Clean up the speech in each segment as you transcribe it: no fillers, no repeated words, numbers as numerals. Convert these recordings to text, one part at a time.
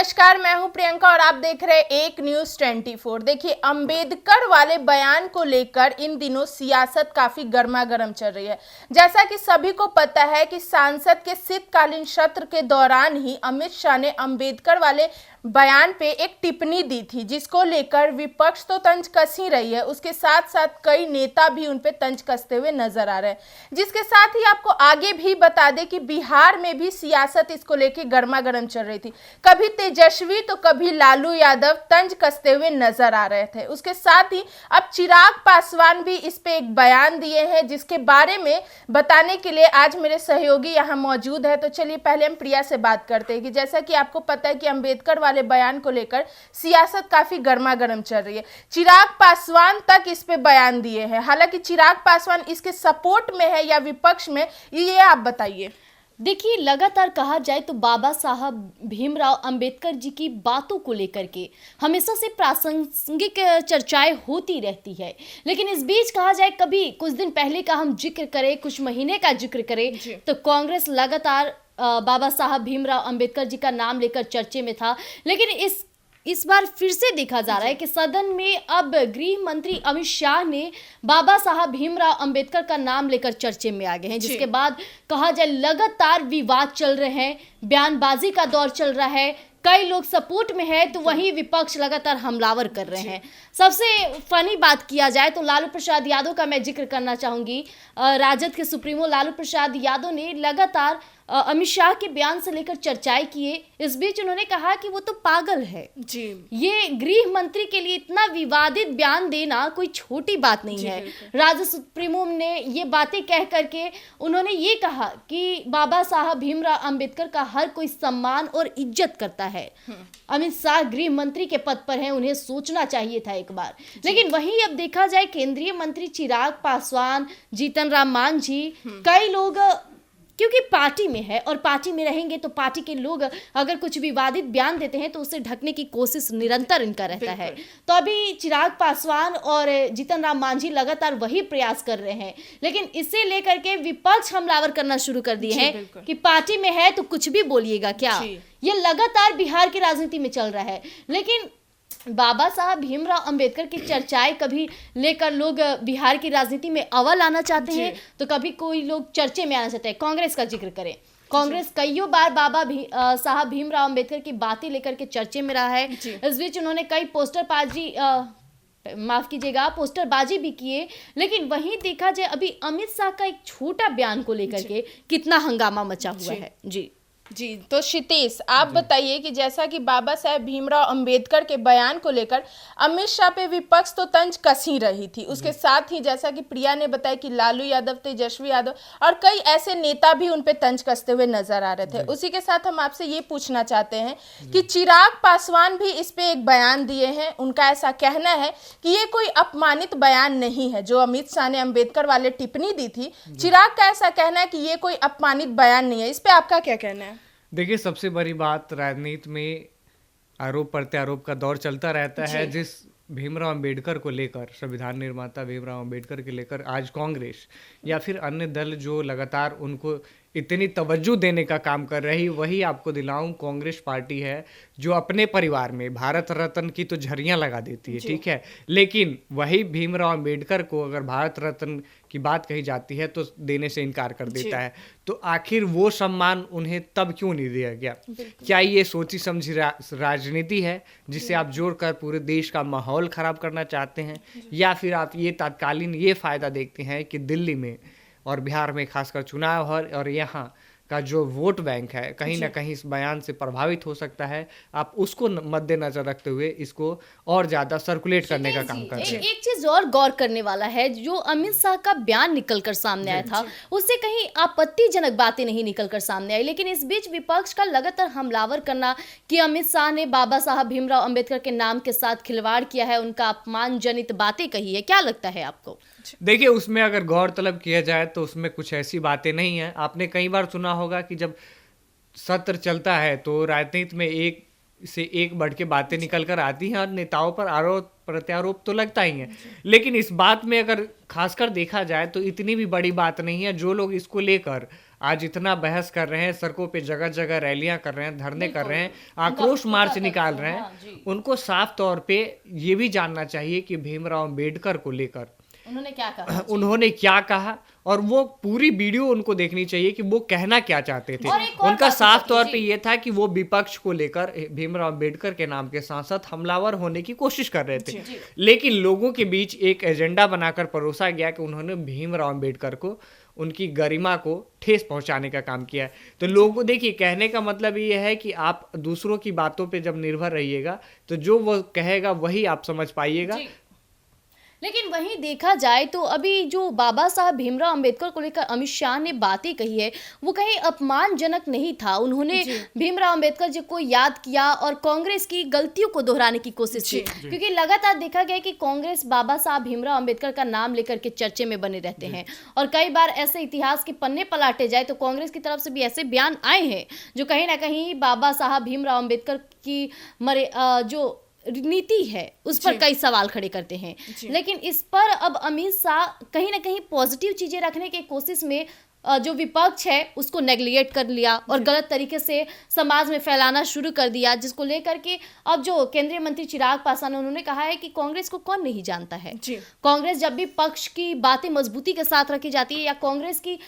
नमस्कार, मैं हूं प्रियंका और आप देख रहे हैं एक न्यूज 24। देखिए, अंबेडकर वाले बयान को लेकर इन दिनों सियासत काफी गर्मा गर्म चल रही है। जैसा कि सभी को पता है कि सांसद के शीतकालीन सत्र के दौरान ही अमित शाह ने अंबेडकर वाले बयान पे एक टिप्पणी दी थी, जिसको लेकर विपक्ष तो तंज कस ही रही है, उसके साथ साथ कई नेता भी उन पे तंज कसते हुए नजर आ रहे हैं। जिसके साथ ही आपको आगे भी बता दें कि बिहार में भी सियासत इसको लेकर गर्मा गर्म चल रही थी। कभी तेजस्वी तो कभी लालू यादव तंज कसते हुए नजर आ रहे थे। उसके साथ ही अब चिराग पासवान भी इस पे एक बयान दिए हैं, जिसके बारे में बताने के लिए आज मेरे सहयोगी यहाँ मौजूद है। तो चलिए पहले हम प्रिया से बात करते हैं कि जैसा कि आपको पता है कि अंबेडकर वाले बयान को लेकर सियासत काफी गर्मा गर्म चल रही है। चिराग पासवान तक इस पे बयान दिए हैं। हालांकि चिराग पासवान इसके सपोर्ट में है या विपक्ष में, ये आप बताइए। देखिए, लगातार कहा जाए तो बाबा साहब भीमराव अंबेडकर जी की बातों को लेकर के हमेशा से प्रासंगिक चर्चाएं होती रहती है। लेकिन इस बीच कहा जाए, कभी कुछ दिन पहले का हम जिक्र करें, कुछ महीने का जिक्र करें, तो कांग्रेस लगातार बाबा साहब भीमराव अंबेडकर जी का नाम लेकर चर्चे में था। लेकिन इस बार फिर से देखा जा रहा है कि सदन में अब गृह मंत्री अमित शाह ने बाबा साहब भीमराव अंबेडकर का नाम लेकर चर्चे में आ गए हैं, जिसके बाद कहा जाए लगातार विवाद चल रहे हैं, बयानबाजी का दौर चल रहा है। कई लोग सपोर्ट में है तो वहीं विपक्ष लगातार हमलावर कर रहे हैं। सबसे फनी बात किया जाए तो लालू प्रसाद यादव का मैं जिक्र करना चाहूंगी। राजद के सुप्रीमो लालू प्रसाद यादव ने लगातार अमित शाह के बयान से लेकर चर्चाएं किए। इस बीच उन्होंने कहा कि वो तो पागल है जी। ये गृह मंत्री के लिए इतना विवादित बयान देना कोई छोटी बात नहीं है। राजद सुप्रीमो ने ये बातें कह करके उन्होंने ये कहा कि बाबा साहब भीमराव अंबेडकर का हर कोई सम्मान और इज्जत करता है। अमित शाह गृह मंत्री के पद पर हैं, उन्हें सोचना चाहिए था एक बार। लेकिन वहीं अब देखा जाए, केंद्रीय मंत्री चिराग पासवान, जीतन राम मांझी, कई लोग क्योंकि पार्टी में है और पार्टी में रहेंगे तो पार्टी के लोग अगर कुछ विवादित बयान देते हैं तो उसे ढकने की कोशिश निरंतर इनका रहता है। तो अभी चिराग पासवान और जीतन राम मांझी लगातार वही प्रयास कर रहे हैं। लेकिन इसे लेकर के विपक्ष हमलावर करना शुरू कर दिए हैं कि पार्टी में है तो कुछ भी बोलिएगा क्या। ये लगातार बिहार की राजनीति में चल रहा है। लेकिन बाबा साहब भीमराव अंबेडकर की चर्चाएं कभी लेकर लोग बिहार की राजनीति में अव्वल आना चाहते हैं, तो कभी कोई लोग चर्चे में आना चाहते हैं। कांग्रेस का जिक्र करें, कांग्रेस कईयों बार बाबा साहब भीमराव अंबेडकर की बातें लेकर के चर्चे में रहा है। इस बीच उन्होंने कई पोस्टरबाजी भी किए। लेकिन वहीं देखा जाए, अभी अमित शाह का एक छोटा बयान को लेकर के कितना हंगामा मचा हुआ है। जी, तो क्षितेश आप बताइए कि जैसा कि बाबा साहेब भीमराव अंबेडकर के बयान को लेकर अमित शाह पे विपक्ष तो तंज कस ही रही थी। उसके साथ ही जैसा कि प्रिया ने बताया कि लालू यादव, तेजस्वी यादव और कई ऐसे नेता भी उन पे तंज कसते हुए नजर आ रहे थे। उसी के साथ हम आपसे ये पूछना चाहते हैं कि चिराग पासवान भी इस पे एक बयान दिए हैं। उनका ऐसा कहना है कि ये कोई अपमानित बयान नहीं है जो अमित शाह ने अंबेडकर वाले टिप्पणी दी थी। चिराग का ऐसा कहना है कि ये कोई अपमानित बयान नहीं है। इस पे आपका क्या कहना है? देखिए, सबसे बड़ी बात, राजनीति में आरोप प्रत्यारोप का दौर चलता रहता है। जिस भीमराव अंबेडकर को लेकर, संविधान निर्माता भीमराव अंबेडकर के लेकर आज कांग्रेस या फिर अन्य दल जो लगातार उनको इतनी तवज्जो देने का काम कर रही, वही आपको दिलाऊं कांग्रेस पार्टी है जो अपने परिवार में भारत रत्न की तो झरियां लगा देती है, ठीक है। लेकिन वही भीमराव अंबेडकर को अगर भारत रत्न की बात कही जाती है तो देने से इनकार कर देता है। तो आखिर वो सम्मान उन्हें तब क्यों नहीं दिया गया? क्या ये सोची समझी राजनीति है जिससे आप जोड़कर पूरे देश का माहौल खराब करना चाहते हैं, या फिर आप ये तात्कालीन ये फायदा देखते हैं कि दिल्ली में और बिहार में खासकर चुनाव और यहाँ का जो वोट बैंक है कहीं ना कहीं इस बयान से प्रभावित हो सकता है? आप उसको मद्देनजर रखते हुए इसको और ज्यादा सर्कुलेट करने का काम कर रहे हैं। एक चीज और गौर करने वाला है, जो अमित शाह का बयान निकलकर सामने आया था उससे कहीं आपत्तिजनक बातें नहीं निकलकर सामने आई। लेकिन इस बीच विपक्ष का लगातार हमलावर करना कि अमित शाह ने बाबा साहब भीमराव अंबेडकर के नाम के साथ खिलवाड़ किया है, उनका अपमानजनित बातें कही है, क्या लगता है आपको? देखिए, उसमें अगर गौर तलब किया जाए तो उसमें कुछ ऐसी बातें नहीं है। आपने कई बार सुना होगा कि जब सत्र चलता है तो राजनीति में एक से एक बढ़ के बातें निकल कर आती हैं और नेताओं पर आरोप प्रत्यारोप तो लगता ही है। लेकिन इस बात में अगर खासकर देखा जाए तो इतनी भी बड़ी बात नहीं है। जो लोग इसको लेकर आज इतना बहस कर रहे हैं, सड़कों पे जगह जगह रैलियां कर रहे हैं, धरने कर रहे हैं, उनका आक्रोश मार्च पता निकाल था, रहे हाँ, हैं, जी। उनको साफ तौर पे ये भी जानना चाहिए कि भीमराव अंबेडकर को लेकर उन्होंने क्या कहा? उन्होंने क्या कहा, और वो पूरी वीडियो उनको देखनी चाहिए कि वो कहना क्या चाहते थे। और एक और उनका बात हो साफ सकती तौर है, पे जी। ये था कि वो विपक्ष को लेकर भीमराव अंबेडकर के नाम के सांसद हमलावर होने की कोशिश कर रहे थे, लेकिन लोगों के बीच एक एजेंडा बनाकर परोसा गया कि उन्होंने भीमराव अंबेडकर को, उनकी गरिमा को ठेस पहुंचाने का काम किया है। तो लोगों को देखिए, कहने का मतलब ये है कि आप दूसरों की बातों पे जब निर्भर रहिएगा तो जो वो कहेगा वही आप समझ पाइएगा। जी। लेकिन वहीं देखा जाए तो अभी जो बाबा साहब भीमराव अंबेडकर को लेकर अमित शाह ने बातें कही है, वो कहीं अपमानजनक नहीं था। उन्होंने भीमराव अंबेडकर जी को याद किया और कांग्रेस की गलतियों को दोहराने की कोशिश की, क्योंकि लगातार देखा गया कि कांग्रेस बाबा साहब भीमराव अंबेडकर का नाम लेकर के चर्चे में बने रहते हैं, और कई बार ऐसे इतिहास के पन्ने पलटे जाए तो कांग्रेस की तरफ से भी ऐसे बयान आए हैं जो कहीं ना कहीं बाबा साहब भीमराव अंबेडकर की जो नीति है उस पर कई सवाल खड़े करते हैं। लेकिन इस पर अब अमित शाह कहीं ना कहीं पॉजिटिव चीजें रखने की कोशिश में जो विपक्ष है उसको नेग्लेक्ट कर लिया और गलत तरीके से समाज में फैलाना शुरू कर दिया, जिसको लेकर के अब जो केंद्रीय मंत्री चिराग पासवान, उन्होंने कहा है कि कांग्रेस को कौन नहीं जानता है। कांग्रेस जब भी पक्ष की बातें मजबूती के साथ रखी जाती है या कांग्रेस की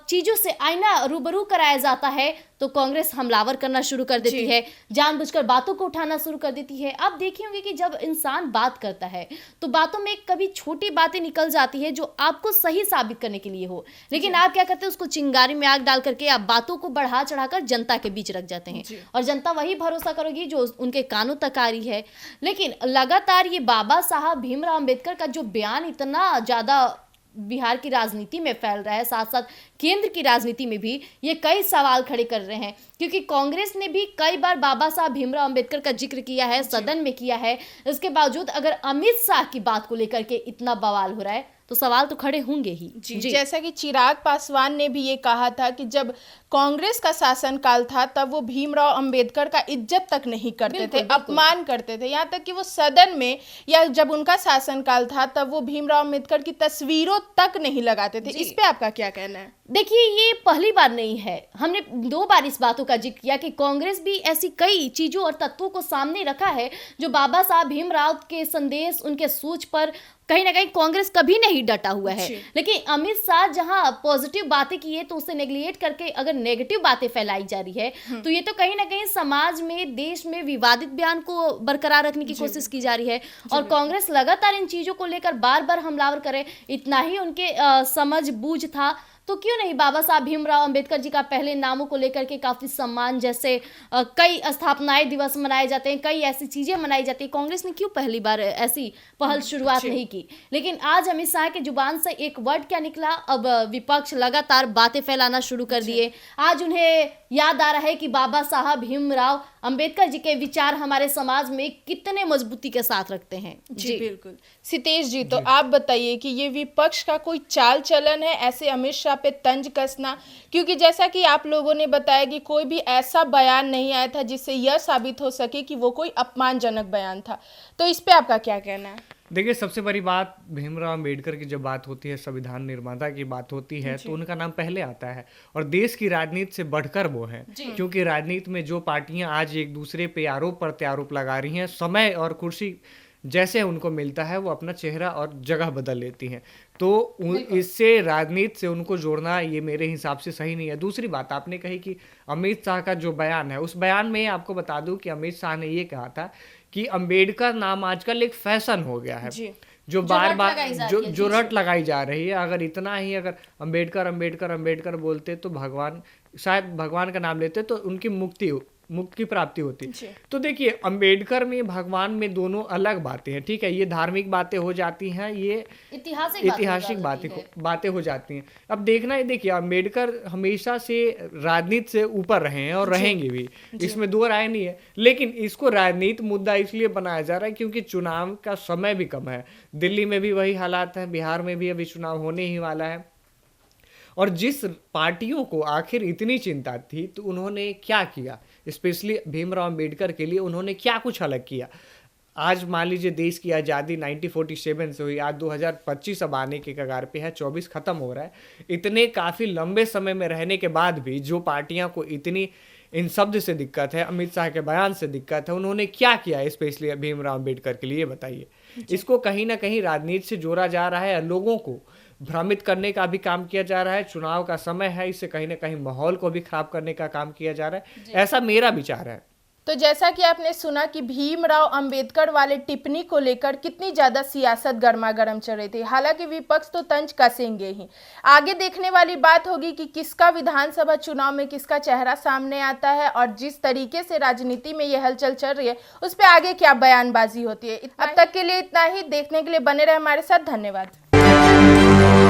चीजों से आईना रूबरू कराया जाता है तो कांग्रेस हमलावर करना शुरू कर देती है, जानबूझकर बातों को उठाना शुरू कर देती है। आप देखे होंगे कि जब इंसान बात करता है तो बातों में कभी छोटी बातें निकल जाती है जो आपको सही साबित करने के लिए हो, लेकिन आप क्या करते हैं, उसको चिंगारी में आग डाल करके आप बातों को बढ़ा चढ़ाकर जनता के बीच रख जाते हैं, और जनता वही भरोसा करेगी जो उनके कानों तक आ रही है। लेकिन लगातार ये बाबा साहब भीमराव अंबेडकर का जो बयान इतना ज्यादा बिहार की राजनीति में फैल रहा है, साथ साथ केंद्र की राजनीति में भी ये कई सवाल खड़े कर रहे हैं, क्योंकि कांग्रेस ने भी कई बार बाबा साहब भीमराव अंबेडकर का जिक्र किया है, सदन में किया है। इसके बावजूद अगर अमित शाह की बात को लेकर के इतना बवाल हो रहा है तो सवाल तो खड़े होंगे ही। जी। जैसा कि चिराग पासवान ने भी ये कहा था कि जब कांग्रेस का शासनकाल था तब वो भीमराव अंबेडकर का इज्जत तक नहीं करते थे, अपमान करते थे, यहाँ तक कि वो सदन में या जब उनका शासनकाल था तब वो भीमराव अंबेडकर की तस्वीरों तक नहीं लगाते थे। इस पे आपका क्या कहना है? देखिए, ये पहली बार नहीं है, हमने 2 बार इस बातों का जिक्र किया कि कांग्रेस भी ऐसी कई चीजों और तत्वों को सामने रखा है जो बाबा साहब भीमराव के संदेश, उनके सोच पर कहीं ना कहीं कांग्रेस कभी नहीं डटा हुआ है। लेकिन अमित शाह जहां पॉजिटिव बातें की है तो उसे नेग्लेक्ट करके अगर नेगेटिव बातें फैलाई जा रही है तो ये तो कहीं ना कहीं समाज में, देश में विवादित बयान को बरकरार रखने की कोशिश की जा रही है, और कांग्रेस लगातार इन चीजों को लेकर बार बार हमलावर करे। इतना ही उनके समझ बूझ था तो क्यों नहीं बाबा साहब भीमराव अंबेडकर जी का पहले नामों को लेकर के काफी सम्मान, जैसे कई स्थापनाएं दिवस मनाए जाते हैं, कई ऐसी चीजें मनाई जाती है, कांग्रेस ने क्यों पहली बार ऐसी पहल शुरुआत नहीं की? लेकिन आज अमित शाह के जुबान से एक वर्ड क्या निकला, अब विपक्ष लगातार बातें फैलाना शुरू कर दिए। आज उन्हें याद आ रहा है कि बाबा साहब भीमराव अंबेडकर जी के विचार हमारे समाज में कितने मजबूती के साथ रखते हैं। जी बिल्कुल। सितेश जी, तो आप बताइए कि ये विपक्ष का कोई चाल चलन है ऐसे अमित शाह पे तंज कसना? क्योंकि जैसा कि आप लोगों ने बताया कि कोई भी ऐसा बयान नहीं आया था जिससे यह साबित हो सके कि वो कोई अपमानजनक बयान था, तो इस पे आपका क्या कहना है? देखिए, सबसे बड़ी बात, भीमराव अंबेडकर की जब बात होती है, संविधान निर्माता की बात होती है, तो उनका नाम पहले आता है, और देश की राजनीति से बढ़कर वो है। क्योंकि राजनीति में जो पार्टियां आज एक दूसरे पे आरोप प्रत्यारोप लगा रही हैं, समय और कुर्सी जैसे उनको मिलता है वो अपना चेहरा और जगह बदल लेती हैं, तो इससे राजनीति से उनको जोड़ना ये मेरे हिसाब से सही नहीं है। दूसरी बात, आपने कही कि अमित शाह का जो बयान है, उस बयान में आपको बता दूं कि अमित शाह ने ये कहा था कि अंबेडकर नाम आजकल एक फैशन हो गया है, जो बार बार जो रट लगाई जा रही है। अगर इतना ही अगर अंबेडकर अंबेडकर अंबेडकर बोलते तो भगवान, शायद भगवान का नाम लेते तो उनकी मुक्ति की प्राप्ति होती। तो देखिए, अंबेडकर में भगवान में दोनों अलग बातें हैं, ठीक है, ये धार्मिक बातें हो जाती हैं, ये ऐतिहासिक बातें हो जाती हैं। अब देखना है, देखिए, अंबेडकर हमेशा से राजनीति से ऊपर रहे हैं और रहेंगे भी, इसमें 2 राय नहीं है। लेकिन इसको राजनीति मुद्दा इसलिए बनाया जा रहा है क्योंकि चुनाव का समय भी कम है, दिल्ली में भी वही हालात है, बिहार में भी अभी चुनाव होने ही वाला है, और जिस पार्टियों को आखिर इतनी चिंता थी तो उन्होंने क्या किया, स्पेशली भीमराव अंबेडकर के लिए उन्होंने क्या कुछ अलग किया। आज मान लीजिए देश की आज़ादी 1947 से हुई, आज 2025 अब आने के कगार पे है, 24 खत्म हो रहा है। इतने काफ़ी लंबे समय में रहने के बाद भी जो पार्टियां को इतनी इन शब्द से दिक्कत है, अमित शाह के बयान से दिक्कत है, उन्होंने क्या किया स्पेशली भीमराव अम्बेडकर के लिए, बताइए। इसको कहीं ना कहीं राजनीति से जोड़ा जा रहा है, लोगों को भ्रमित करने का भी काम किया जा रहा है। चुनाव का समय है, इससे कहीं ना कहीं माहौल को भी खराब करने का काम किया जा रहा है, ऐसा मेरा विचार है। तो जैसा कि आपने सुना कि भीमराव अंबेडकर वाले टिप्पणी को लेकर कितनी ज्यादा सियासत गर्मा गर्म चल रही थी। हालांकि विपक्ष तो तंज कसेंगे ही। आगे देखने वाली बात होगी कि किसका विधानसभा चुनाव में किसका चेहरा सामने आता है और जिस तरीके से राजनीति में यह हलचल चल रही है उस पर आगे क्या बयानबाजी होती है। अब तक के लिए इतना ही। देखने के लिए बने रहे हमारे साथ। धन्यवाद।